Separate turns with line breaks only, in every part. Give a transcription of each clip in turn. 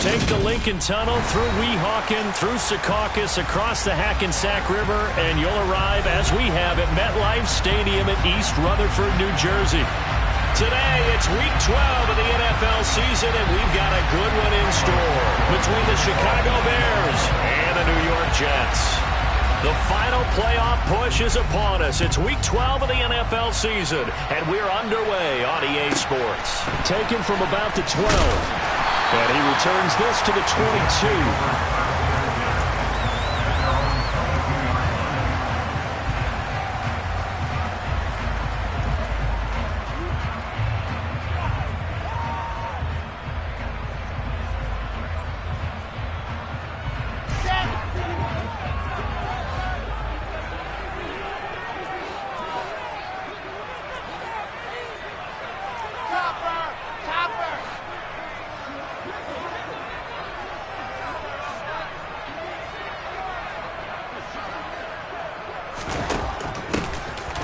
Take the Lincoln Tunnel through Weehawken, through Secaucus, across the Hackensack River, and you'll arrive, as we have, at MetLife Stadium in East Rutherford, New Jersey. Today, it's Week 12 of the NFL season, and we've got a good one in store between the Chicago Bears and the New York Jets. The final playoff push is upon us. It's Week 12 of the NFL season, and we're underway on EA Sports. Taken from about the 12. And he returns this to the 22.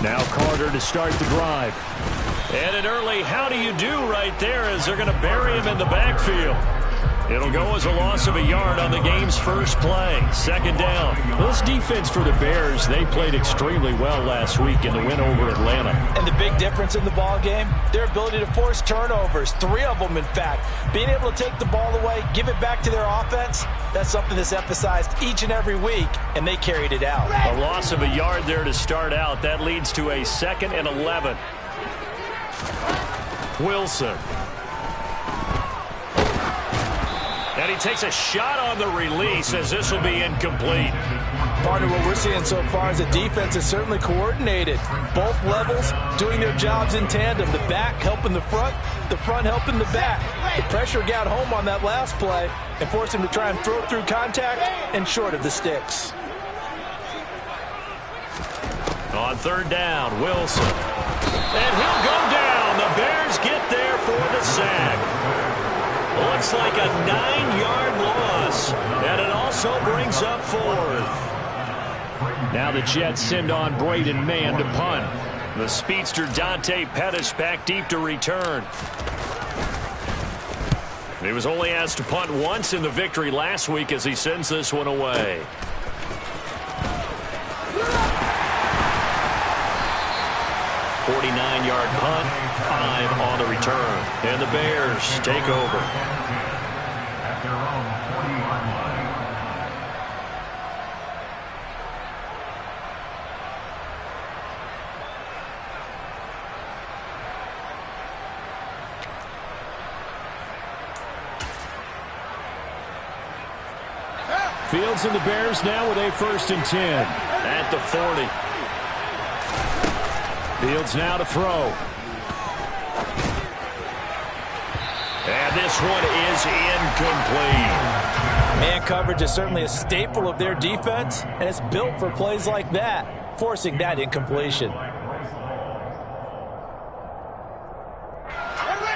Now Carter to start the drive. And an early how do you do right there as they're going to bury him in the backfield. It'll go as a loss of a yard on the game's first play. Second down. This defense for the Bears, they played extremely well last week in the win over Atlanta.
And the big difference in the ball game, their ability to force turnovers. 3 of them, in fact. Being able to take the ball away, give it back to their offense, that's something that's emphasized each and every week, and they carried it out.
A loss of a yard there to start out. That leads to a 2nd and 11. Wilson. And he takes a shot on the release as this will be incomplete.
Partner, what we're seeing so far is the defense is certainly coordinated. Both levels doing their jobs in tandem. The back helping the front helping the back. The pressure got home on that last play and forced him to try and throw through contact and short of the sticks.
On 3rd down, Wilson. And he'll go down. The Bears get there for the sack. Looks like a 9-yard loss, and it also brings up 4th. Now the Jets send on Braden Mann to punt. The speedster Dante Pettis back deep to return. He was only asked to punt once in the victory last week as he sends this one away. .49-yard punt, 5 on the return. And the Bears take over. At their own 41-line. Fields and the Bears now with a 1st and 10 at the 40. Fields now to throw. And this one is incomplete.
Man coverage is certainly a staple of their defense, and it's built for plays like that, forcing that incompletion.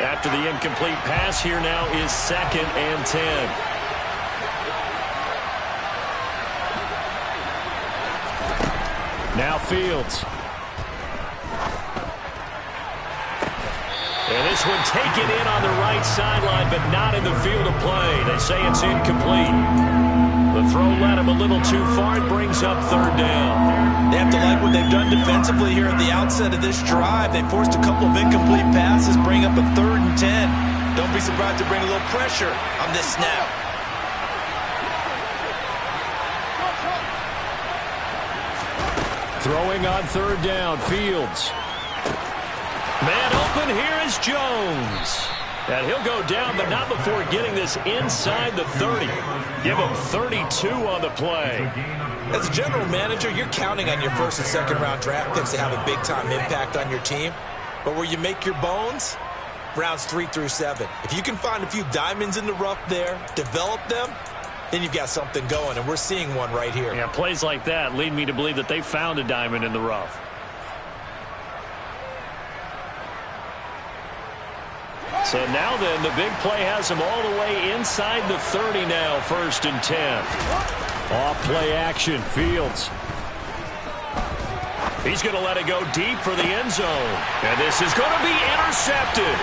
After the incomplete pass, here now is 2nd and 10. Now Fields. And this one taken in on the right sideline, but not in the field of play. They say it's incomplete. The throw led him a little too far. It brings up 3rd down.
They have to like what they've done defensively here at the outset of this drive. They forced a couple of incomplete passes, bring up a 3rd and 10. Don't be surprised to bring a little pressure on this snap.
Throwing on 3rd down, Fields. Man open, here is Jones. And he'll go down, but not before getting this inside the 30. Give him 32 on the play.
As a general manager, you're counting on your 1st and 2nd round draft picks to have a big-time impact on your team. But where you make your bones, rounds 3 through 7. If you can find a few diamonds in the rough there, develop them, then you've got something going, and we're seeing one right here.
Yeah, plays like that lead me to believe that they found a diamond in the rough. So now then, the big play has him all the way inside the 30 now, 1st and 10. Off play action, Fields. He's going to let it go deep for the end zone. And this is going to be intercepted.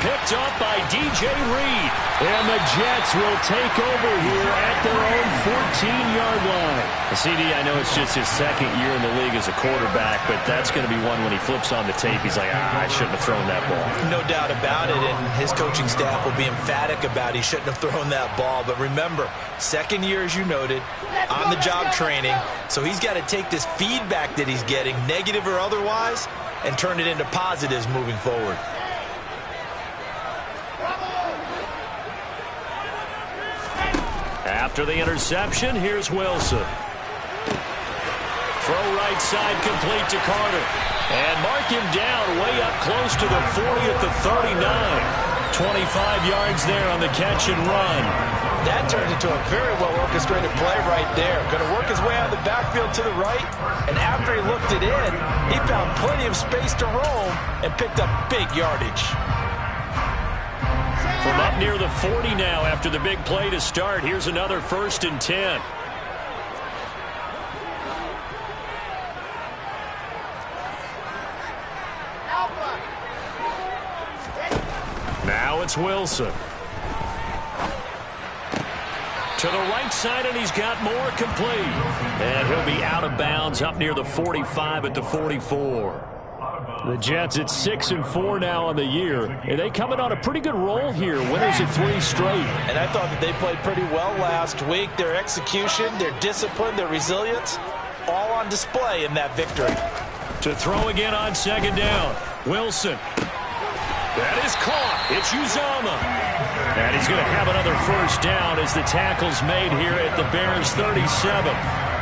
picked up by DJ Reed. And the Jets will take over here at their own 14-yard line. CD, I know it's just his second year in the league as a quarterback, but that's going to be one when he flips on the tape. He's like, I shouldn't have thrown that ball.
No doubt about it, and his coaching staff will be emphatic about he shouldn't have thrown that ball. But remember, second year, as you noted, on-the-job training, so he's got to take this feedback that he's getting, negative or otherwise, and turn it into positives moving forward.
After the interception, here's Wilson. Throw right side complete to Carter. And mark him down way up close to the 40 at the 39. 25 yards there on the catch and run.
That turns into a very well-orchestrated play right there. Going to work his way out of the backfield to the right. And after he looked it in, he found plenty of space to roam and picked up big yardage.
From up near the 40 now after the big play to start, here's another 1st and 10. Now it's Wilson. To the right side, and he's got more complete. And he'll be out of bounds up near the 45 at the 44. The Jets at 6-4 now on the year, and they coming on a pretty good roll here. Winners of 3 straight.
And I thought that they played pretty well last week. Their execution, their discipline, their resilience, all on display in that victory.
To throw again on 2nd down. Wilson. That is caught. It's Uzomah. And he's going to have another 1st down as the tackle's made here at the Bears' 37.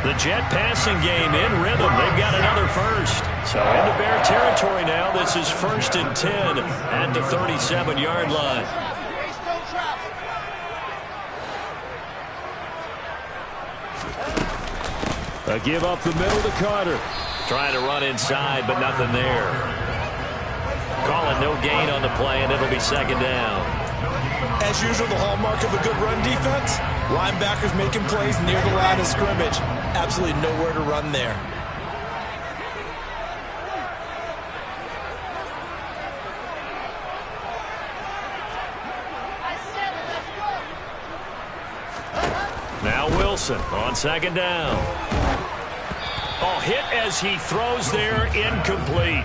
The Jet passing game in rhythm. They've got another 1st. So into Bear territory now. This is 1st and 10 at the 37-yard line. A give up the middle to Carter. Trying to run inside, but nothing there. Call it no gain on the play, and it'll be 2nd down.
As usual, the hallmark of a good run defense, linebackers making plays near the line of scrimmage. Absolutely nowhere to run there.
Now Wilson on 2nd down. Oh, hit as he throws there, incomplete.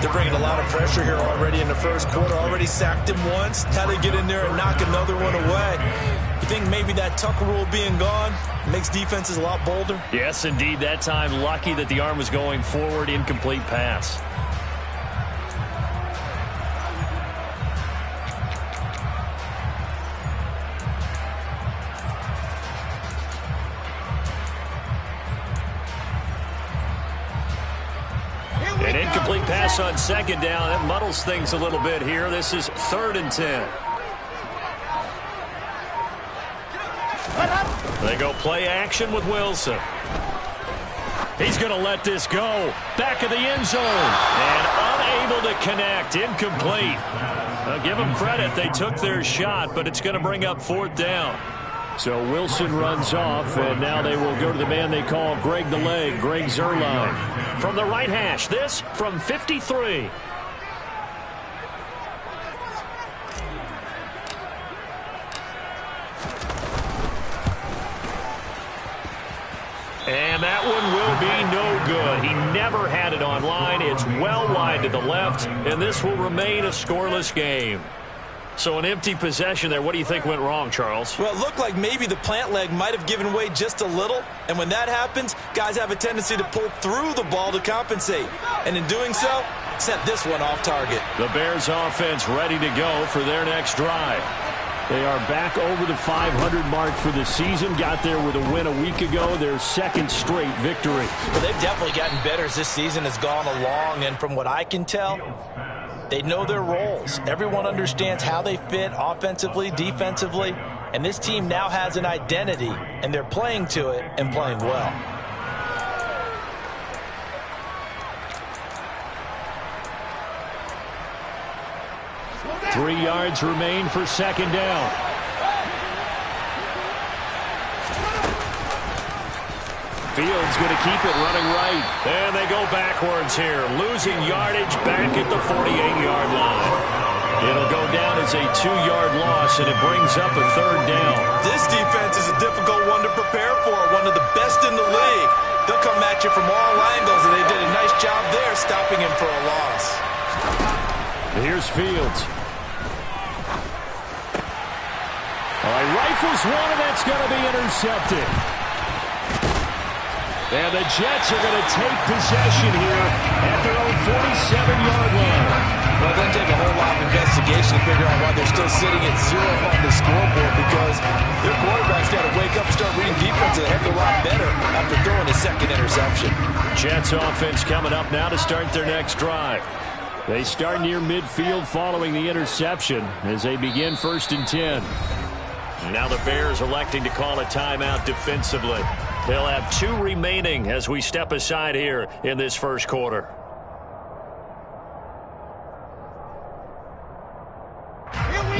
They're bringing a lot of pressure here already in the 1st quarter. Already sacked him once. How they get in there and knock another one away. You think maybe that Tucker rule being gone makes defenses a lot bolder?
Yes, indeed. That time, lucky that the arm was going forward. Incomplete pass. An incomplete pass on 2nd down. That muddles things a little bit here. This is 3rd and 10. They go play action with Wilson. He's going to let this go. Back of the end zone. And unable to connect. Incomplete. Give them credit. They took their shot, but it's going to bring up 4th down. So Wilson runs off, and now they will go to the man they call Greg the Leg, Greg Zuerlein. From the right hash, this from 53. And that one will be no good. He never had it on line. It's well wide to the left, and this will remain a scoreless game. So an empty possession there. What do you think went wrong, Charles?
Well, it looked like maybe the plant leg might have given way just a little. And when that happens, guys have a tendency to pull through the ball to compensate. And in doing so, sent this one off target.
The Bears offense ready to go for their next drive. They are back over the 500 mark for the season. Got there with a win a week ago. Their 2nd straight victory.
Well, they've definitely gotten better as this season has gone along. And from what I can tell, they know their roles. Everyone understands how they fit offensively, defensively, and this team now has an identity, and they're playing to it and playing well.
Three yards remain for 2nd down. Fields going to keep it running right. And they go backwards here, losing yardage back at the 48-yard line. It'll go down as a 2-yard loss, and it brings up a 3rd down.
This defense is a difficult one to prepare for, one of the best in the league. They'll come at you from all angles, and they did a nice job there stopping him for a loss.
Here's Fields. All right, rifles one, and that's going to be intercepted. And the Jets are going to take possession here at their own 47-yard line.
Well, it doesn't take a whole lot of investigation to figure out why they're still sitting at 0 on the scoreboard, because their quarterback's got to wake up and start reading defense a heck of a lot better after throwing his 2nd interception. Jets
offense coming up now to start their next drive. They start near midfield following the interception as they begin 1st and 10. Now the Bears electing to call a timeout defensively. They'll have 2 remaining as we step aside here in this 1st quarter.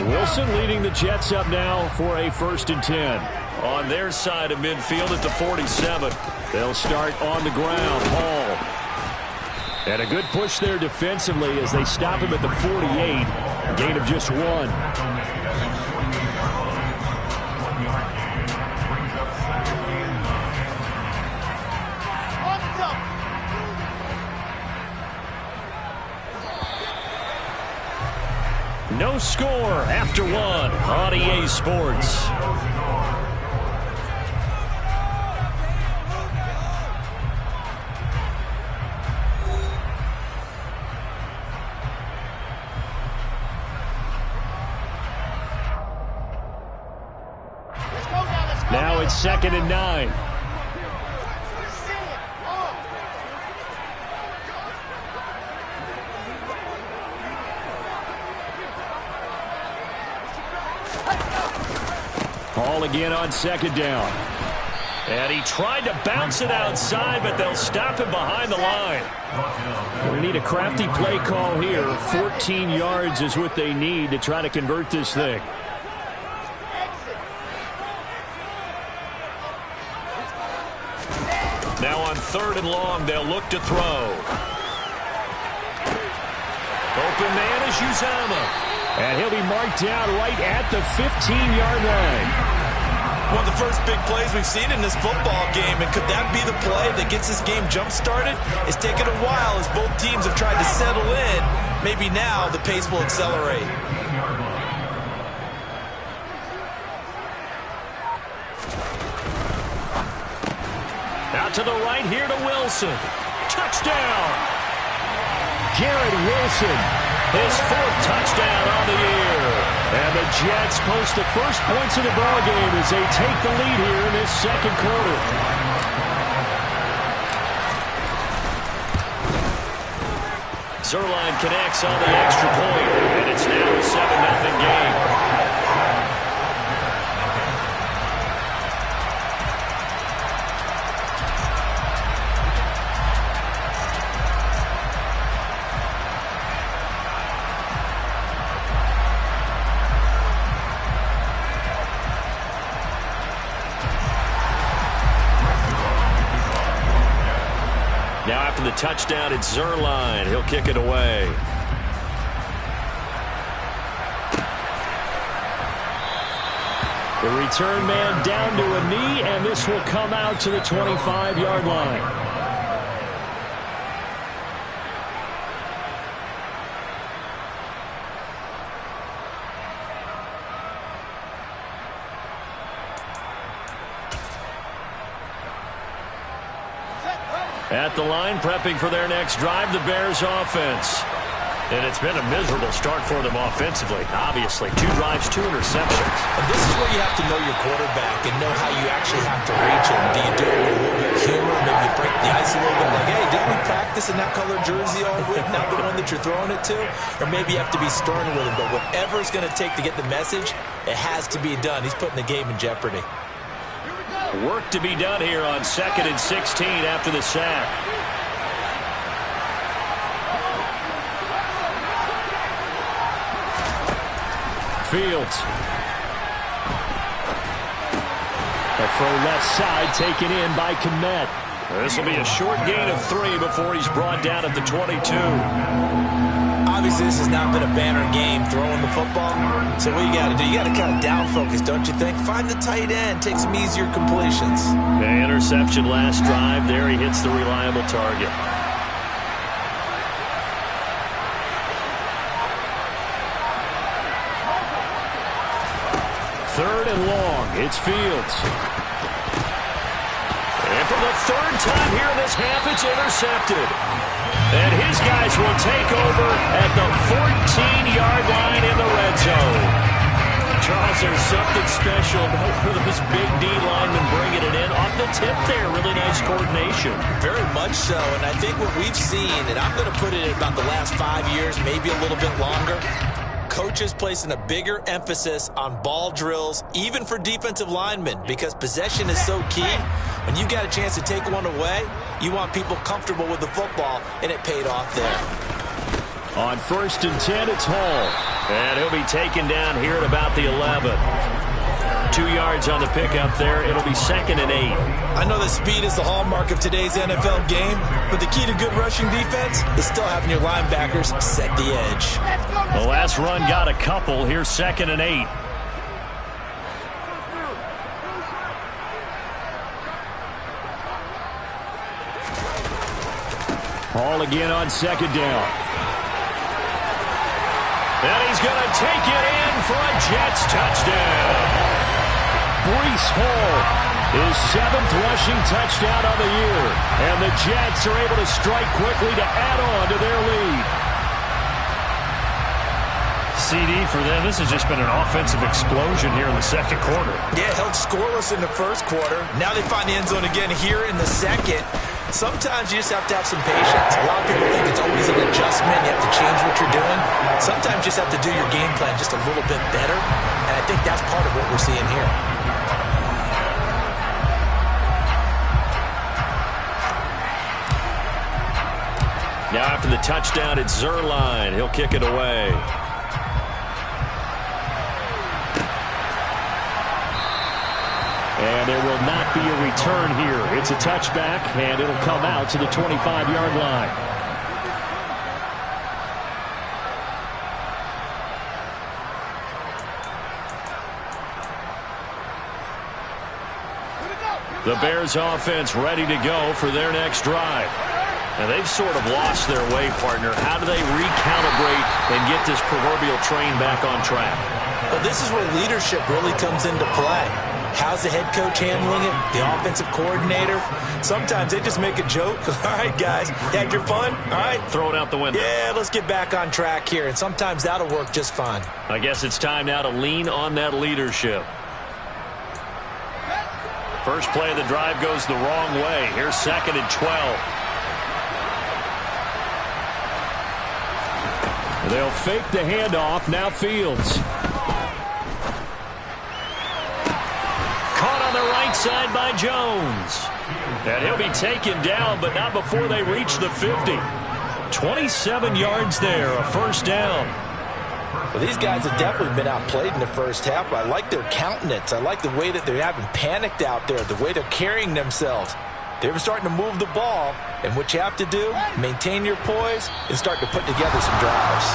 Wilson leading the Jets up now for a 1st and 10. On their side of midfield at the 47. They'll start on the ground. Hall. And a good push there defensively as they stop him at the 48. Gain of just 1. No score after 1 on EA Sports. Now it's 2nd and 9. Hall again on 2nd down. And he tried to bounce it outside, but they'll stop him behind the line. We need a crafty play call here. 14 yards is what they need to try to convert this thing. Now on 3rd and long, they'll look to throw. Open man is Uzama. And he'll be marked down right at the 15-yard line. One of the first big plays we've seen in this football game, and could that be the play that gets this game jump-started? It's taken a while as both teams have tried to settle in. Maybe now the pace will accelerate. Out to the right here to Wilson. Touchdown! Garrett Wilson, his 4th touchdown on the year. And the Jets post the first points of the ballgame as they take the lead here in this 2nd quarter. Zerline connects on the extra point, and it's now a 7-0 game. Now after the touchdown, it's Zerline. He'll kick it away. The return man down to a knee, and this will come out to the 25-yard line. At the line, prepping for their next drive, the Bears offense. And it's been a miserable start for them offensively. Obviously, 2 drives, 2 interceptions. And this is where you have to know your quarterback and know how you actually have to reach him. Do you do it with a little bit of humor? Maybe you break the ice a little bit like, hey, didn't we practice in that color jersey all week, not the one that you're throwing it to? Or maybe you have to be stern with him. But whatever it's going to take to get the message, it has to be done. He's putting the game in jeopardy. Work to be done here on 2nd and 16 after the sack. Fields. A throw left side taken in by Kmet. This will be a short gain of 3 before he's brought down at the 22.
obviously this has not been a banner game throwing the football. So what you got to do, you got to kind of down focus, don't you think? Find the tight end, take some easier completions.
The interception last drive. There he hits the reliable target. Third and long. It's Fields. And for the third time here in this half, it's intercepted. And his guys will take over at the 14-yard line in the red zone. Charles, there's something special about those big D linemen bringing it in. Off the tip there, really nice coordination.
Very much so, and I think what we've seen, and I'm going to put it in about the last 5 years, maybe a little bit longer, coaches placing a bigger emphasis on ball drills, even for defensive linemen, because possession is so key. When you got a chance to take one away, you want people comfortable with the football, and it paid off there.
On 1st and 10, it's Hall. And he'll be taken down here at about the 11. 2 yards on the pickup there. It'll be 2nd and 8.
I know that speed is the hallmark of today's NFL game, but the key to good rushing defense is still having your linebackers set the edge.
The last run got a couple. Here's 2nd and 8. Hall again on 2nd down. And he's going to take it in for a Jets touchdown. Breece Hall, his 7th rushing touchdown of the year. And the Jets are able to strike quickly to add on to their lead. CD for them, this has just been an offensive explosion here in the second quarter.
Yeah, held scoreless in the first quarter. Now they find the end zone again here in the second. Sometimes you just have to have some patience. A lot of people think it's always an adjustment. You have to change what you're doing. Sometimes you just have to do your game plan just a little bit better. And I think that's part of what we're seeing here.
Now after the touchdown, it's Zuerlein. He'll kick it away. And there will not be a return here. It's a touchback, and it'll come out to the 25-yard line. The Bears offense ready to go for their next drive. And they've sort of lost their way, partner. How do they recalibrate and get this proverbial train back on track?
Well, this is where leadership really comes into play. How's the head coach handling it? The offensive coordinator? Sometimes they just make a joke. All right, guys, had your fun? All right.
Throw it out the window.
Yeah, let's get back on track here. And sometimes that'll work just fine.
I guess it's time now to lean on that leadership. First play of the drive goes the wrong way. Here's 2nd and 12. They'll fake the handoff. Now Fields. Caught on the right side by Jones. And he'll be taken down, but not before they reach the 50. 27 yards there, a first down.
Well, these guys have definitely been outplayed in the first half. I like their countenance. I like the way that they haven't panicked out there, the way they're carrying themselves. They're starting to move the ball, and what you have to do, maintain your poise and start to put together some drives.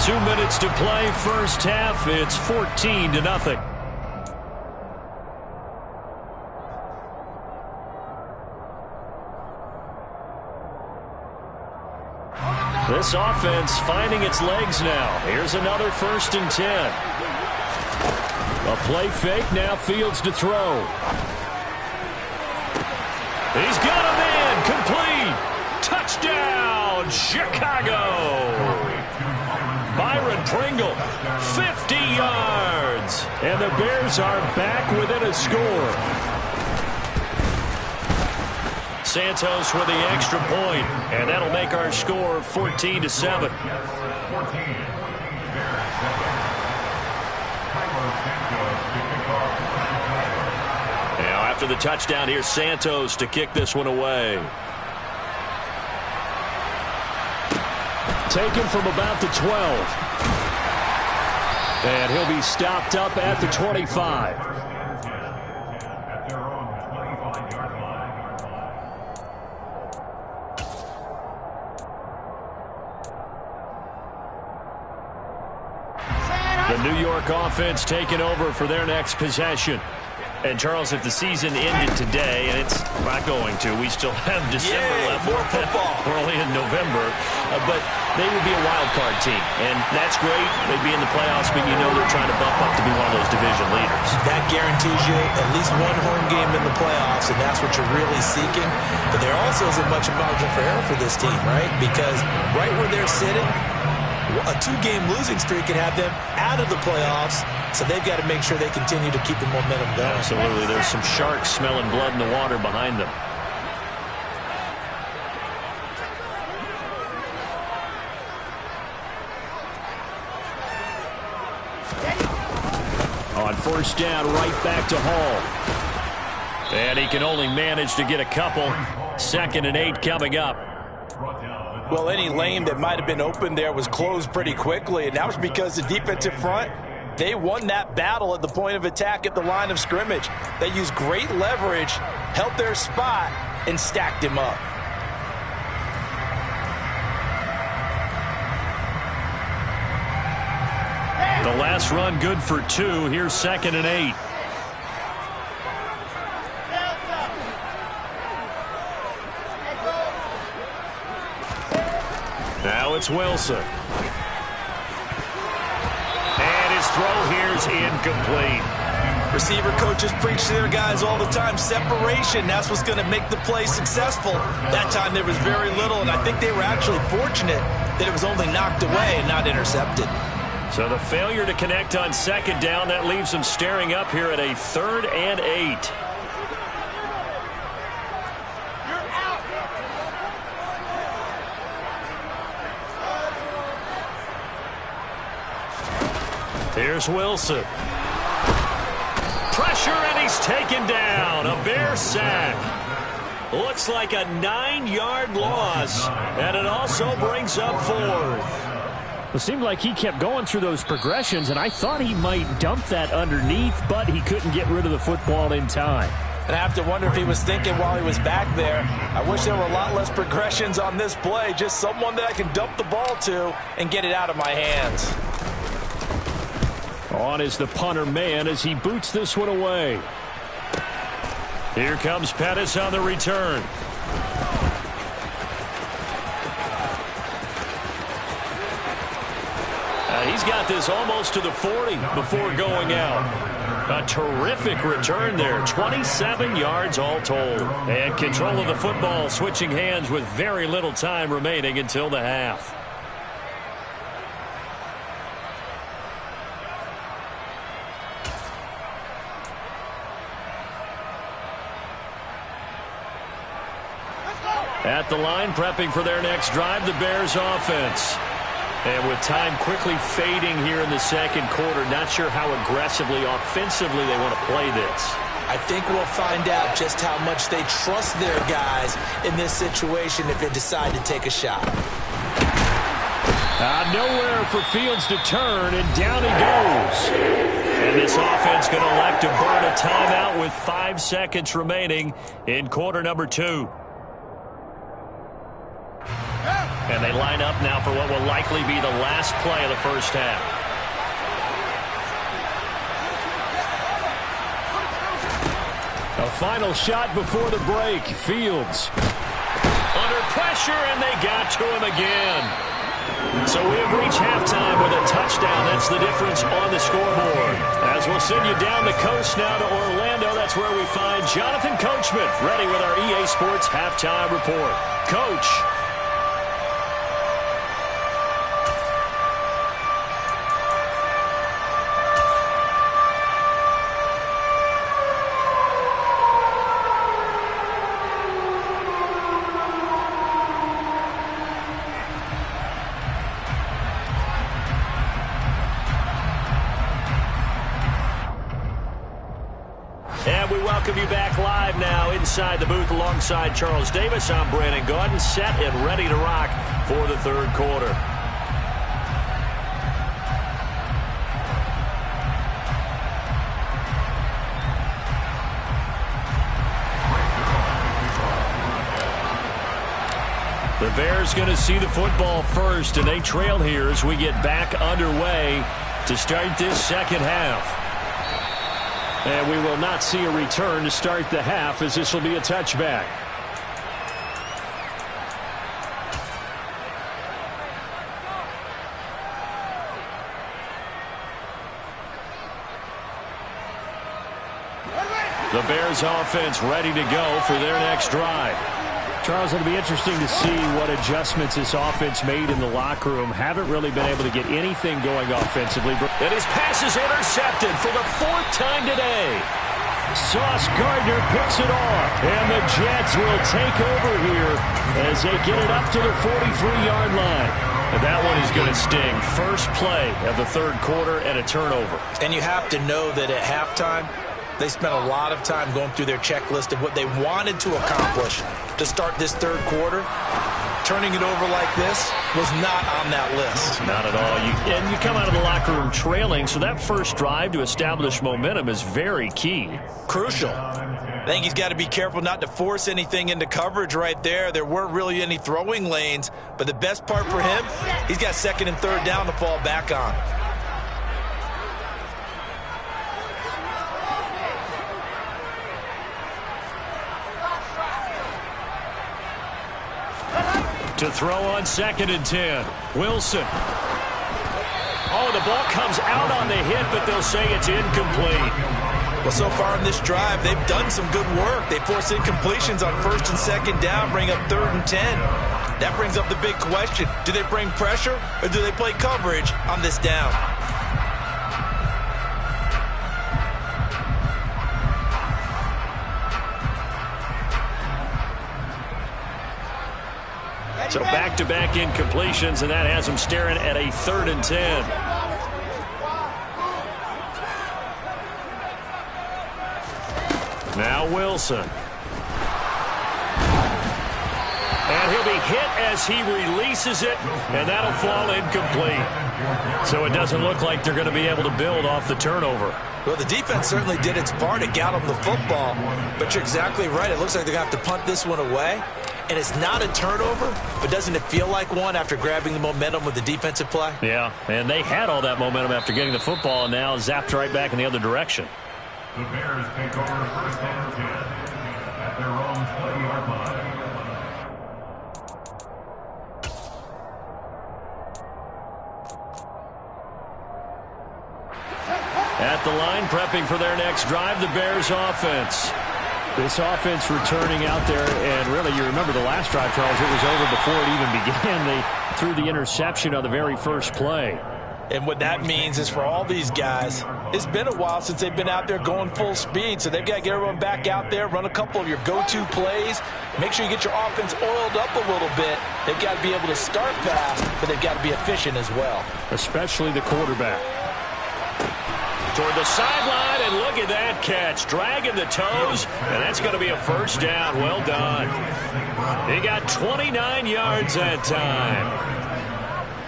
2 minutes to play, first half. It's 14-0. This offense finding its legs now. Here's another 1st and 10. A play fake, now Fields to throw. He's got a man, complete. Touchdown, Chicago. Byron Pringle, 50 yards. And the Bears are back within a score. Santos with the extra point, and that'll make our score 14-7. Now after the touchdown, here's Santos to kick this one away. Taken from about the 12. And he'll be stopped up at the 25. The New York offense taking over for their next possession. And, Charles, if the season ended today, and it's not going to, we still have December left.
More football.
We're only in November. But they would be a wild card team. And that's great. They'd be in the playoffs, but you know they're trying to bump up to be one of those division leaders.
That guarantees you at least one home game in the playoffs, and that's what you're really seeking. But there also isn't much margin for error for this team, right? Because right where they're sitting, a 2-game losing streak could have them out of the playoffs, so they've got to make sure they continue to keep the momentum going.
Absolutely. There's some sharks smelling blood in the water behind them. On first down, right back to Hall. And he can only manage to get a couple. 2nd and 8 coming up.
Well, any lane that might have been open there was closed pretty quickly, and that was because the defensive front, they won that battle at the point of attack at the line of scrimmage. They used great leverage, held their spot, and stacked him up.
The last run good for 2. Here's 2nd and 8. Now it's Wilson. And his throw here's incomplete.
Receiver coaches preach to their guys all the time. Separation, that's what's going to make the play successful. That time there was very little, and I think they were actually fortunate that it was only knocked away and not intercepted.
So the failure to connect on 2nd down, that leaves them staring up here at a 3rd and 8. Here's Wilson. Pressure, and he's taken down. A Bear sack. Looks like a 9-yard loss, and it also brings up 4th.
It seemed like he kept going through those progressions, and I thought he might dump that underneath, but he couldn't get rid of the football in time.
And I have to wonder if he was thinking while he was back there, I wish there were a lot less progressions on this play, just someone that I can dump the ball to and get it out of my hands.
On is the punter man as he boots this one away.
Here comes Pettis on the return. He's got this almost to the 40 before going out. A terrific return there. 27 yards all told. And control of the football switching hands with very little time remaining until the half. At the line, prepping for their next drive, the Bears offense. And with time quickly fading here in the 2nd quarter, not sure how aggressively, offensively they want to play this.
I think we'll find out just how much they trust their guys in this situation if they decide to take a shot.
Nowhere for Fields to turn, and down he goes. And this offense going to elect to burn a timeout with 5 seconds remaining in quarter number 2. And they line up now for what will likely be the last play of the first half.
A final shot before the break. Fields.
Under pressure, and they got to him again. So we have reached halftime with a touchdown. That's the difference on the scoreboard. As we'll send you down the coast now to Orlando, that's where we find Jonathan Coachman ready with our EA Sports Halftime Report. Coach. And we welcome you back live now inside the booth alongside Charles Davis. I'm Brandon Gaudin, set and ready to rock for the 3rd quarter. The Bears going to see the football first, and they trail here as we get back underway to start this second half. And we will not see a return to start the half, as this will be a touchback. The Bears offense ready to go for their next drive.
Charles, it'll be interesting to see what adjustments this offense made in the locker room. Haven't really been able to get anything going offensively.
And his pass is intercepted for the 4th time today. Sauce Gardner picks it off. And the Jets will take over here as they get it up to the 43-yard line. And that one is going to sting. First play of the third quarter and a turnover.
And you have to know that at halftime, they spent a lot of time going through their checklist of what they wanted to accomplish to start this third quarter. Turning it over like this was not on that list.
Not at all. And you come out of the locker room trailing, so that first drive to establish momentum is very key.
Crucial. I think he's got to be careful not to force anything into coverage right there. There weren't really any throwing lanes, but the best part for him, he's got second and third down to fall back on.
To throw on 2nd and 10. Wilson. Oh, the ball comes out on the hit, but they'll say it's incomplete.
Well, so far in this drive, they've done some good work. They force incompletions on 1st and 2nd down, bring up 3rd and 10. That brings up the big question. Do they bring pressure or do they play coverage on this down?
So back-to-back incompletions, and that has them staring at a 3rd and 10. Now Wilson. And he'll be hit as he releases it, and that'll fall incomplete. So it doesn't look like they're going to be able to build off the turnover.
Well, the defense certainly did its part. It got them the football. But you're exactly right. It looks like they're going to have to punt this one away. And it's not a turnover, but doesn't it feel like one after grabbing the momentum with the defensive play?
Yeah, and they had all that momentum after getting the football, and now zapped right back in the other direction.
The Bears take over 1st and 10 at their own 20-yard line.
At the line, prepping for their next drive, the Bears offense.
This offense returning out there, and really, you remember the last drive, Charles, it was over before it even began. They threw the interception on the very first play.
And what that means is for all these guys, it's been a while since they've been out there going full speed, so they've got to get everyone back out there, run a couple of your go-to plays, make sure you get your offense oiled up a little bit. They've got to be able to start fast, but they've got to be efficient as well.
Especially the quarterback.
Toward the sideline, and look at that catch. Dragging the toes, and that's going to be a first down. Well done. He got 29 yards that time.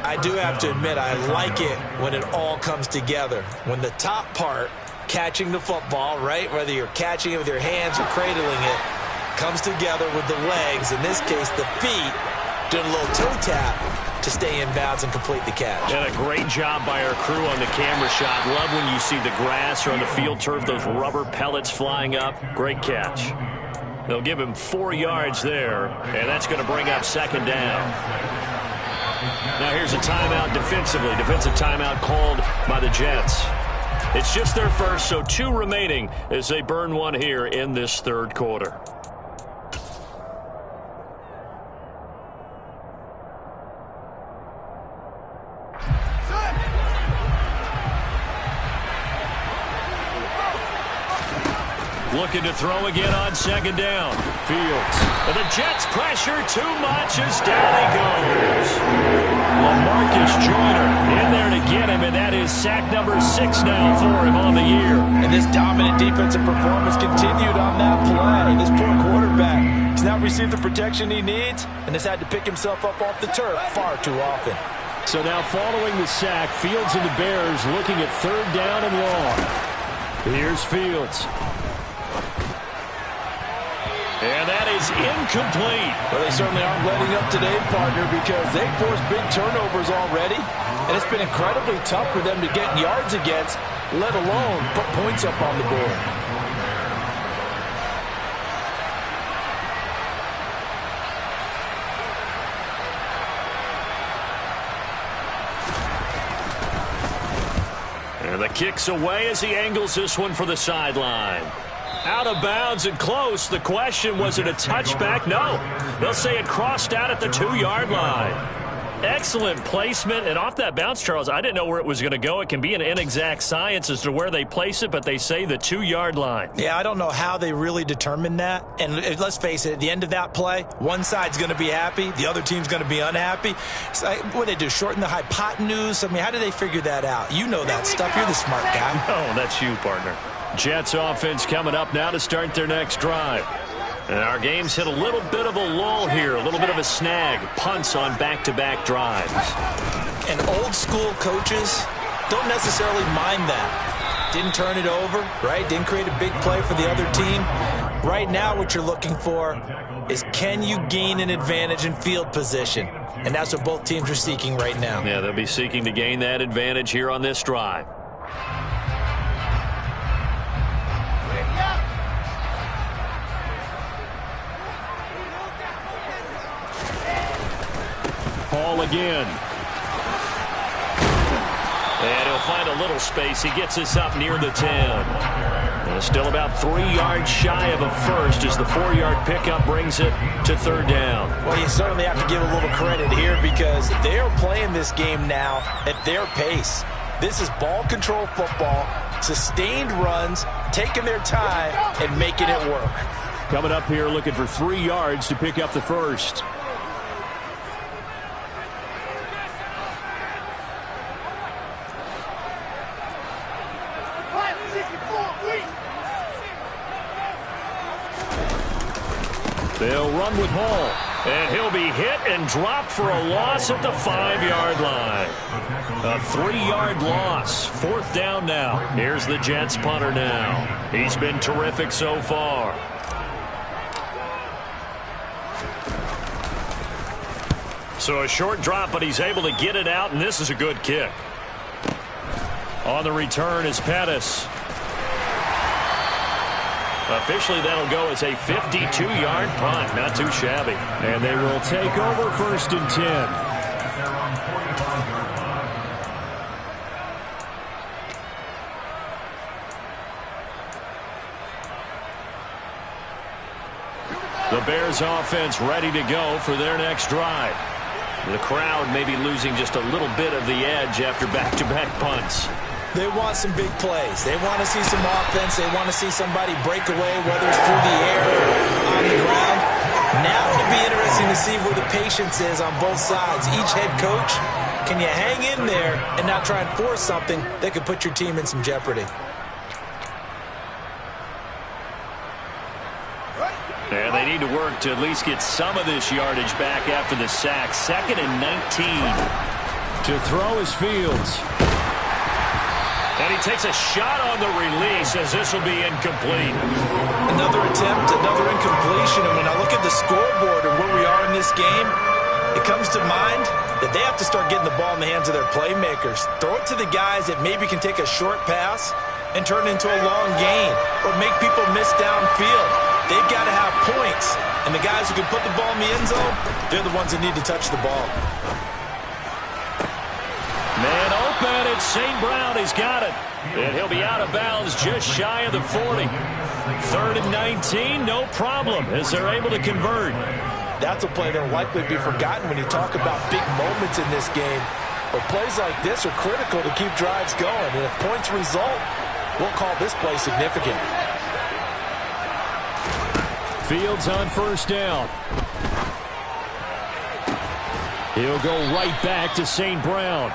I do have to admit, I like it when it all comes together. When the top part, catching the football, right, whether you're catching it with your hands or cradling it, comes together with the legs, in this case the feet, doing a little toe tap to stay in bounds and complete the catch.
And a great job by our crew on the camera shot. Love when you see the grass or on the field turf, those rubber pellets flying up. Great catch. They'll give him 4 yards there, and that's going to bring up 2nd down. Now here's a timeout defensively. Defensive timeout called by the Jets. It's just their first, so 2 remaining as they burn one here in this third quarter. Looking to throw again on 2nd down. Fields. And the Jets pressure too much as down he goes. LaMarcus Joyner in there to get him, and that is sack number 6 now for him on the year.
And this dominant defensive performance continued on that play. This poor quarterback has not received the protection he needs and has had to pick himself up off the turf far too often.
So now following the sack, Fields and the Bears looking at 3rd down and long. Here's Fields.
And that is incomplete.
Well, they certainly aren't letting up today, partner, because they've forced big turnovers already. And it's been incredibly tough for them to get yards against, let alone put points up on the board.
And the kick's away as he angles this one for the sideline. Out of bounds and close. The question, was it a touchback? No. They'll say it crossed out at the 2-yard line. Excellent placement. And off that bounce, Charles, I didn't know where it was going to go. It can be an inexact science as to where they place it, but they say the 2-yard line.
Yeah, I don't know how they really determined that. And let's face it, at the end of that play, one side's going to be happy, the other team's going to be unhappy. It's like, what do they do, shorten the hypotenuse? I mean, how do they figure that out? You know that stuff. You're the smart guy.
No, that's you, partner. Jets offense coming up now to start their next drive. And our game's hit a little bit of a lull here, a little bit of a snag. Punts on back-to-back drives.
And old-school coaches don't necessarily mind that. Didn't turn it over, right? Didn't create a big play for the other team. Right now what you're looking for is, can you gain an advantage in field position? And that's what both teams are seeking right now.
Yeah, they'll be seeking to gain that advantage here on this drive. Ball again. And he'll find a little space. He gets us up near the 10. And still about 3 yards shy of a first as the 4-yard pickup brings it to third down.
Well, you certainly have to give a little credit here because they're playing this game now at their pace. This is ball control football, sustained runs, taking their time, and making it work.
Coming up here looking for 3 yards to pick up the first. They'll run with Hall.
And he'll be hit and dropped for a loss at the 5-yard line. A 3-yard loss. Fourth down now. Here's the Jets punter now. He's been terrific so far. So a short drop, but he's able to get it out, and this is a good kick. On the return is Pettis. Officially, that'll go as a 52-yard punt. Not too shabby.
And they will take over first and 10.
The Bears offense ready to go for their next drive. The crowd may be losing just a little bit of the edge after back-to-back punts.
They want some big plays. They want to see some offense. They want to see somebody break away, whether it's through the air or on the ground. Now it'll be interesting to see where the patience is on both sides. Each head coach, can you hang in there and not try and force something that could put your team in some jeopardy?
And they need to work to at least get some of this yardage back after the sack. 2nd and 19.
To throw is Fields.
And he takes a shot on the release as this will be incomplete.
Another attempt, another incompletion. And when I look at the scoreboard and where we are in this game, it comes to mind that they have to start getting the ball in the hands of their playmakers. Throw it to the guys that maybe can take a short pass and turn it into a long gain or make people miss downfield. They've got to have points. And the guys who can put the ball in the end zone, they're the ones that need to touch the ball.
Man open, it's St. Brown. He's got it. And he'll be out of bounds just shy of the 40. 3rd and 19, no problem, as they're able to convert.
That's a play that will likely be forgotten when you talk about big moments in this game. But plays like this are critical to keep drives going. And if points result, we'll call this play significant.
Fields on first down. He'll go right back to St. Brown.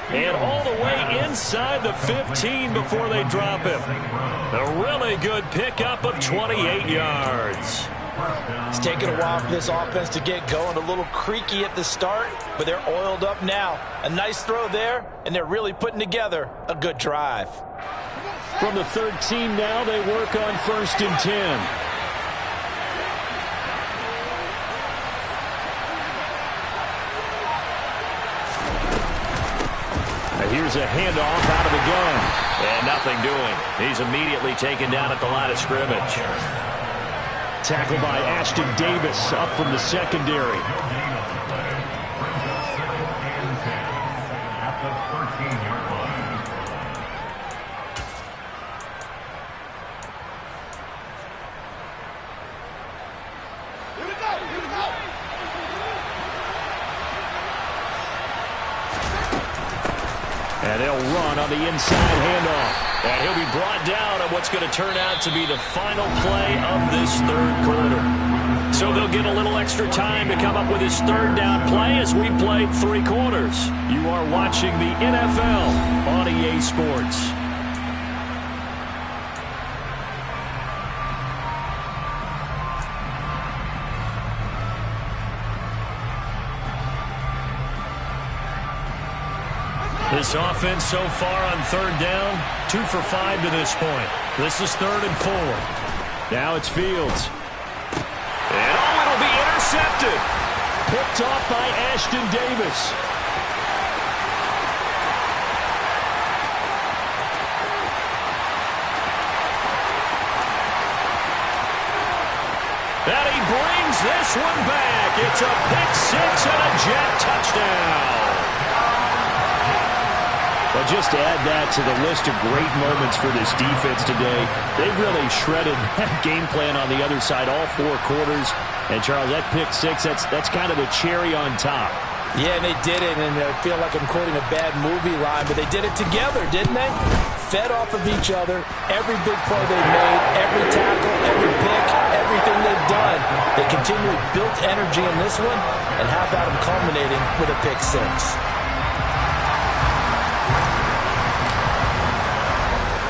And all the way inside the 15 before they drop him. A really good pickup of 28 yards.
It's taken a while for this offense to get going. A little creaky at the start, but they're oiled up now. A nice throw there, and they're really putting together a good drive.
From the 13 now, they work on 1st and 10. Here's a handoff out of the gun.
And nothing doing. He's immediately taken down at the line of scrimmage.
Tackled by Ashton Davis up from the secondary.
At the 13-yard line.
And they'll run on the inside handoff.
And he'll be brought down on what's going to turn out to be the final play of this third quarter. So they'll get a little extra time to come up with his third down play as we play 3 quarters. You are watching the NFL on EA Sports. This offense so far on third down, 2 for 5 to this point. This is 3rd and 4.
Now it's Fields.
And it'll be intercepted.
Picked off by Ashton Davis.
And he brings this one back. It's a pick 6 and a jet touchdown.
Well, just to add that to the list of great moments for this defense today, they really shredded that game plan on the other side all 4 quarters. And, Charles, that pick 6, that's kind of the cherry on top.
Yeah, and they did it, and I feel like I'm quoting a bad movie line, but they did it together, didn't they? Fed off of each other, every big play they made, every tackle, every pick, everything they've done. They continually built energy in this one, and how about them culminating with a pick 6?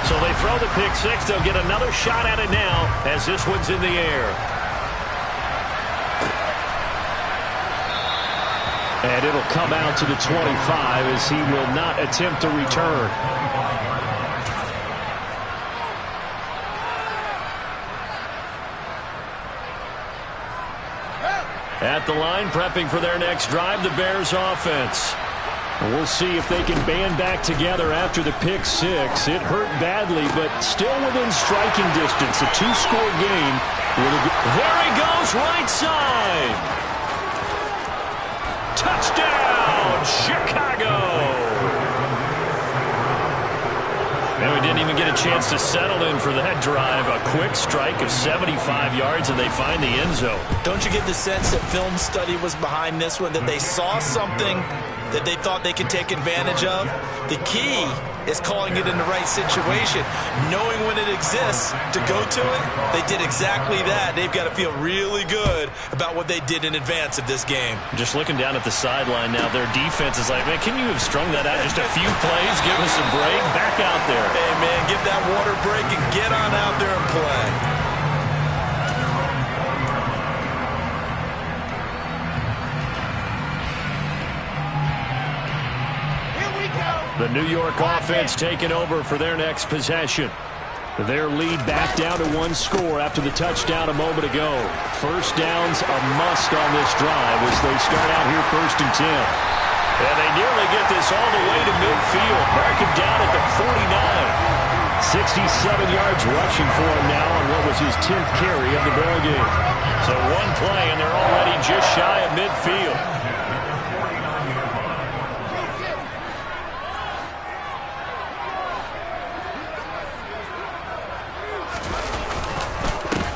So they throw the pick 6. They'll get another shot at it now as this one's in the air.
And it'll come out to the 25 as he will not attempt to return.
At the line, prepping for their next drive, the Bears offense.
We'll see if they can band back together after the pick 6. It hurt badly, but still within striking distance. A 2-score game.
There he goes, right side. Touchdown, Chicago. And we didn't even get a chance to settle in for that drive. A quick strike of 75 yards, and they find the end zone.
Don't you get the sense that film study was behind this one, that they saw something that they thought they could take advantage of? The key is calling it in the right situation, knowing when it exists to go to it. They did exactly that. They've got to feel really good about what they did in advance of this game.
Just looking down at the sideline now, their defense is like, man, can you have strung that out just a few plays? Give us a break. Back out there.
Hey, man, give that water break and get on out there and play.
The New York offense taking over for their next possession. Their lead back down to 1 score after the touchdown a moment ago. First down's a must on this drive as they start out here 1st and 10.
And they nearly get this all the way to midfield. Mark him down at the 49.
67 yards rushing for him now on what was his 10th carry of the ball game.
So 1 play, and they're already just shy of midfield.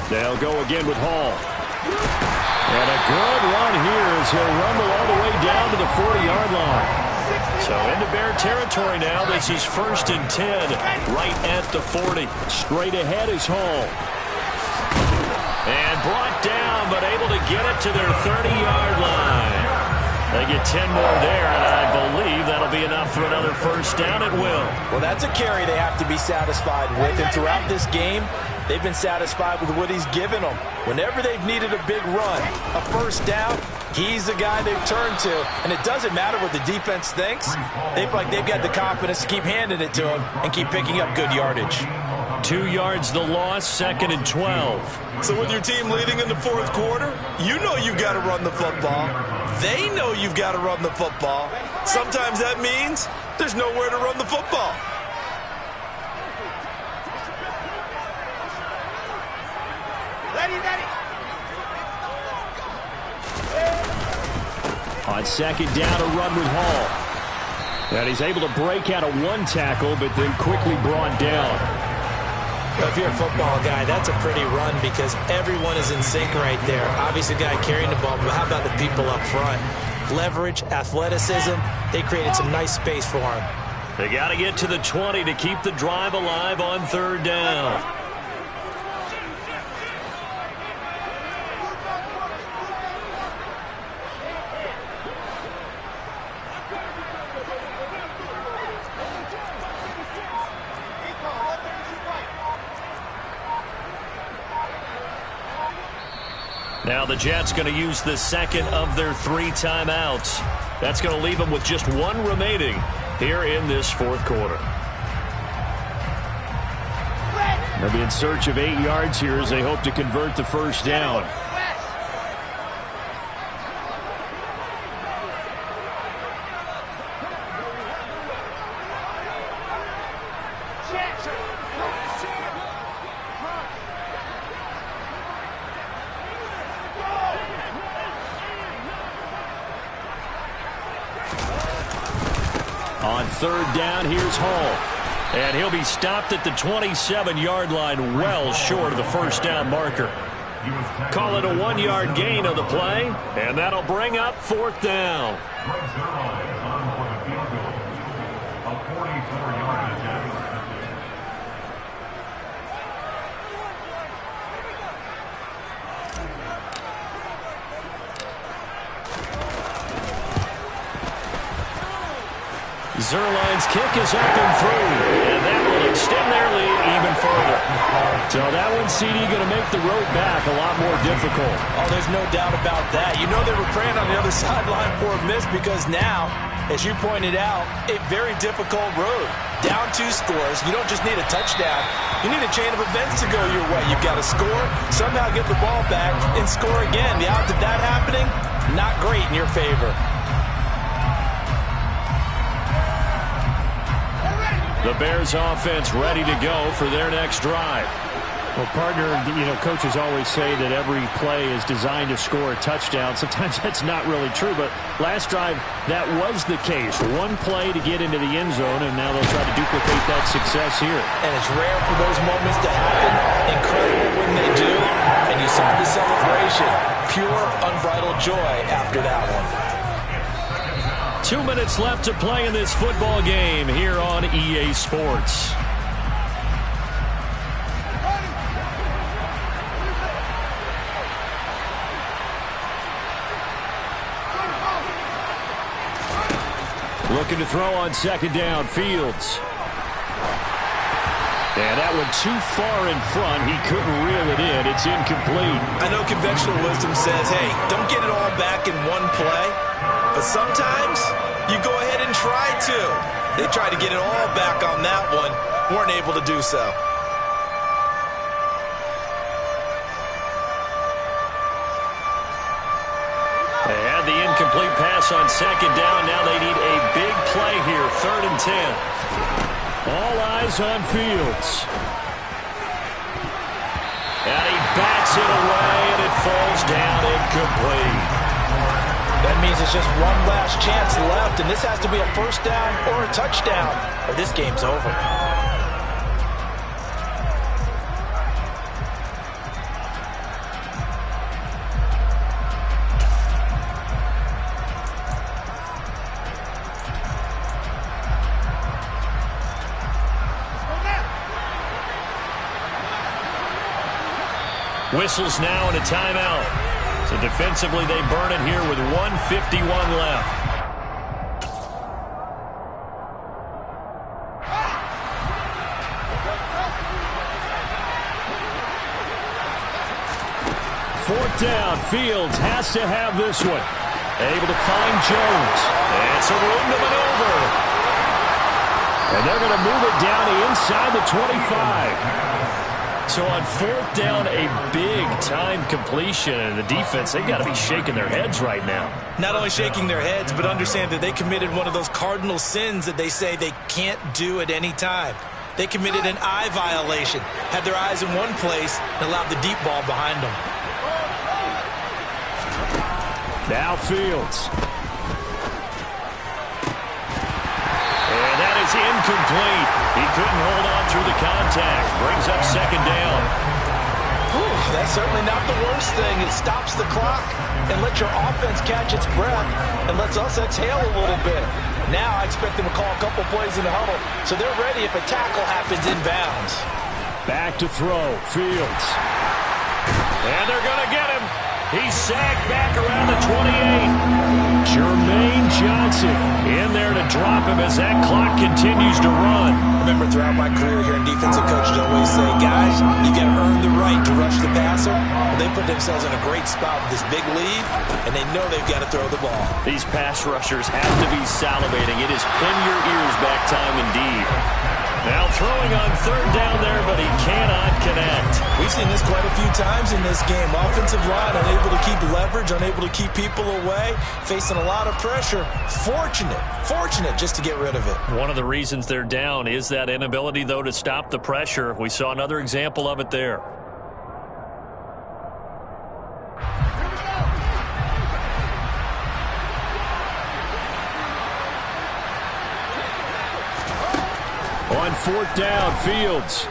They'll go again with Hall. And a good run here as he'll rumble all the way down to the 40-yard line.
So into Bear territory now. This is 1st and 10 right at the 40.
Straight ahead is Hall.
And brought down, but able to get it to their 30-yard line. They get 10 more there, and I believe that'll be enough for another first down at will.
Well, that's a carry they have to be satisfied with, and throughout this game, they've been satisfied with what he's given them. Whenever they've needed a big run, a first down, he's the guy they've turned to. And it doesn't matter what the defense thinks. They've got the confidence to keep handing it to him and keep picking up good yardage.
2 2 yards the loss, 2nd and 12.
So with your team leading in the fourth quarter, you know you've got to run the football. They know you've got to run the football. Sometimes that means there's nowhere to run the football.
On 2nd down, a run with Hall. And he's able to break out of 1 tackle, but then quickly brought down.
If you're a football guy, that's a pretty run because everyone is in sync right there. Obviously, the guy carrying the ball, but how about the people up front? Leverage, athleticism, they created some nice space for him.
They got to get to the 20 to keep the drive alive on 3rd down. Now the Jets going to use the 2nd of their 3 timeouts. That's going to leave them with just 1 remaining here in this 4th quarter.
They'll be in search of 8 yards here as they hope to convert the 1st down. On 3rd down, here's Hall. And he'll be stopped at the 27-yard line, well short of the 1st down marker. Call it a 1-yard gain on the play, and that'll bring up 4th down.
A 44-yard attempt.
Zerline's kick is up and through, and that will extend their lead even further.
So that one, CD, going to make the road back a lot more difficult.
Oh, there's no doubt about that. You know they were praying on the other sideline for a miss because now, as you pointed out, a very difficult road. Down 2 scores. You don't just need a touchdown. You need a chain of events to go your way. You've got to score, somehow get the ball back, and score again. The odds of that happening, not great in your favor.
The Bears offense ready to go for their next drive.
Well, partner, coaches always say that every play is designed to score a touchdown. Sometimes that's not really true, but last drive, that was the case. 1 play to get into the end zone, and now they'll try to duplicate that success here.
And it's rare for those moments to happen. Incredible when they do. And you saw the celebration. Pure, unbridled joy after that one.
2 minutes left to play in this football game here on EA Sports. Looking to throw on 2nd down, Fields. And that one too far in front. He couldn't reel it in. It's incomplete.
I know conventional wisdom says, hey, don't get it all back in 1 play. But sometimes you go ahead and try to. They tried to get it all back on that one. Weren't able to do so.
They had the incomplete pass on 2nd down. Now they need a big play here. 3rd and 10.
All eyes on Fields.
And he bats it away, and it falls down incomplete.
That means it's just one last chance left, and this has to be a 1st down or a touchdown, or this game's over.
Whistles now and a timeout. So defensively, they burn it here with 1:51 left.
Fourth down, Fields has to have this one. Able to find Jones.
And some room to maneuver.
And they're going to move it down to inside the 25. So on fourth down, a big-time completion, and the defense, they've got to be shaking their heads right now.
Not only shaking their heads, but understand that they committed one of those cardinal sins that they say they can't do at any time. They committed an eye violation, had their eyes in one place, and allowed the deep ball behind them.
Now Fields. And that is incomplete. He couldn't hold on through the contact. Brings up second down.
Whew, that's certainly not the worst thing. It stops the clock and lets your offense catch its breath and lets us exhale a little bit. Now I expect them to call a couple plays in the huddle so they're ready if a tackle happens inbounds.
Back to throw. Fields. And they're going to get him. He's sacked back around the 28. Jermaine Johnson in there to drop him as that clock continues to run.
Remember, throughout my career here in defensive coaches always say, guys, you got to earn the right to rush the passer. Well, they put themselves in a great spot with this big lead, and they know they've got to throw the ball.
These pass rushers have to be salivating. It is pin your ears back time indeed. Now throwing on third down there, but he cannot connect.
We've seen this quite a few times in this game. Offensive line unable to keep leverage, unable to keep people away, facing a lot of pressure. Fortunate just to get rid of it.
One of the reasons they're down is that inability, though, to stop the pressure. We saw another example of it there.
On fourth down, Fields.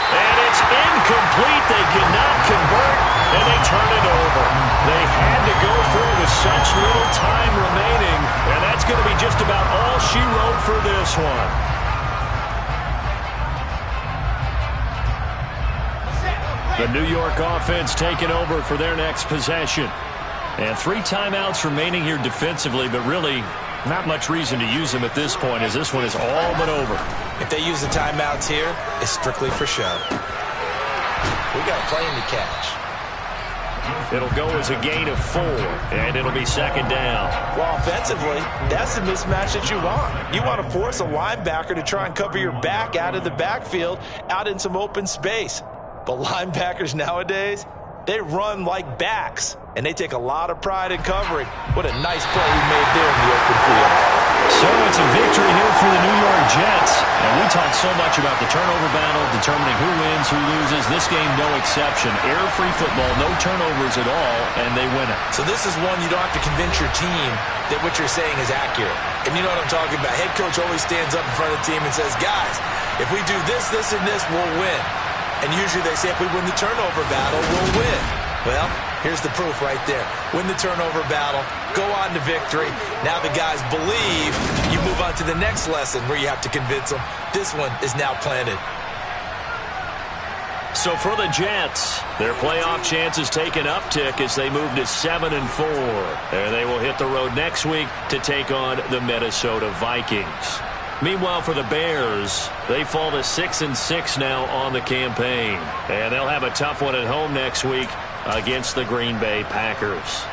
And it's incomplete. They cannot convert, and they turn it over. They had to go for it with such little time remaining, and that's going to be just about all she wrote for this one. The New York offense taking over for their next possession. And 3 timeouts remaining here defensively, but really not much reason to use them at this point, as this one is all but over.
If they use the timeouts here, it's strictly for show. We got a play in to catch.
It'll go as a gain of 4, and it'll be second down.
Well, offensively, that's the mismatch that you want. You want to force a linebacker to try and cover your back out of the backfield, out in some open space. But linebackers nowadays, they run like backs, and they take a lot of pride in covering. What a nice play he made there in the open field.
So it's a victory here for the New York Jets. And we talked so much about the turnover battle, determining who wins, who loses. This game, no exception. Error-free football, no turnovers at all, and they win it.
So this is one you don't have to convince your team that what you're saying is accurate. And you know what I'm talking about. Head coach always stands up in front of the team and says, guys, if we do this, this, and this, we'll win. And usually they say if we win the turnover battle, we'll win. Well, here's the proof right there. Win the turnover battle, go on to victory. Now the guys believe. You move on to the next lesson where you have to convince them. This one is now planted.
So for the Jets, their playoff chances take an uptick as they move to 7-4. And they will hit the road next week to take on the Minnesota Vikings. Meanwhile, for the Bears, they fall to 6-6 now on the campaign. And they'll have a tough one at home next week against the Green Bay Packers.